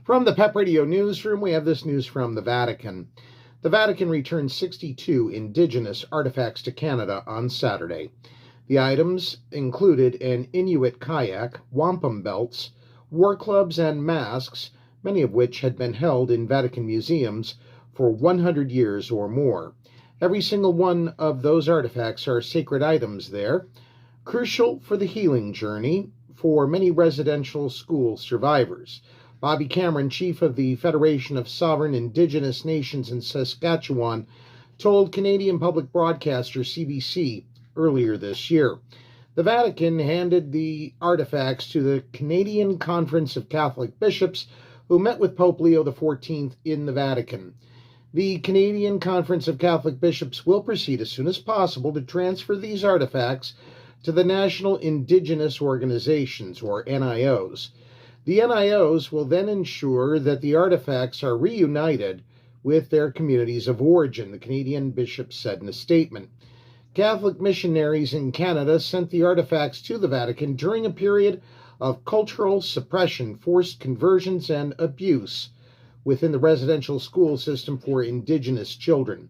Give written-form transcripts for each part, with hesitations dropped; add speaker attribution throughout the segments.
Speaker 1: From the PEP Radio Newsroom, we have this news from the Vatican. The Vatican returned 62 Indigenous artifacts to Canada on Saturday. The items included an Inuit kayak, wampum belts, war clubs, and masks, many of which had been held in Vatican museums for 100 years or more. Every single one of those artifacts are sacred items there, crucial for the healing journey for many residential school survivors. Bobby Cameron, chief of the Federation of Sovereign Indigenous Nations in Saskatchewan, told Canadian public broadcaster CBC earlier this year. The Vatican handed the artifacts to the Canadian Conference of Catholic Bishops, who met with Pope Leo XIV in the Vatican. The Canadian Conference of Catholic Bishops will proceed as soon as possible to transfer these artifacts to the National Indigenous Organizations, or NIOs. The NIOs will then ensure that the artifacts are reunited with their communities of origin, the Canadian bishops said in a statement. Catholic missionaries in Canada sent the artifacts to the Vatican during a period of cultural suppression, forced conversions, and abuse within the residential school system for Indigenous children.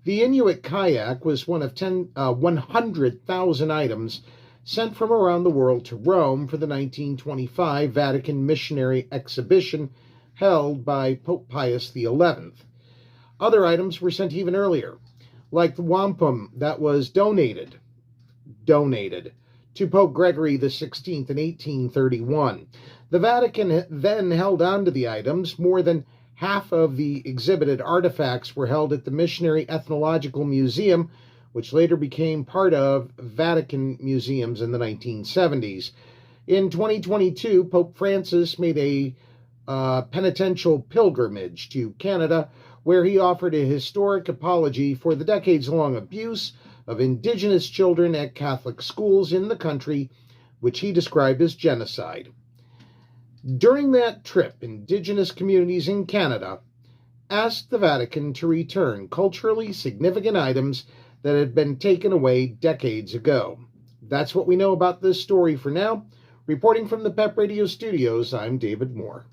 Speaker 1: The Inuit kayak was one of 100,000 items sent from around the world to Rome for the 1925 Vatican Missionary Exhibition held by Pope Pius XI. Other items were sent even earlier, like the wampum that was donated to Pope Gregory XVI in 1831. The Vatican then held on to the items. More than half of the exhibited artifacts were held at the Missionary Ethnological Museum, which later became part of Vatican museums in the 1970s. In 2022, Pope Francis made a penitential pilgrimage to Canada, where he offered a historic apology for the decades-long abuse of Indigenous children at Catholic schools in the country, which he described as genocide. During that trip, Indigenous communities in Canada asked the Vatican to return culturally significant items that had been taken away decades ago. That's what we know about this story for now. Reporting from the PEP Radio Studios, I'm David Moore.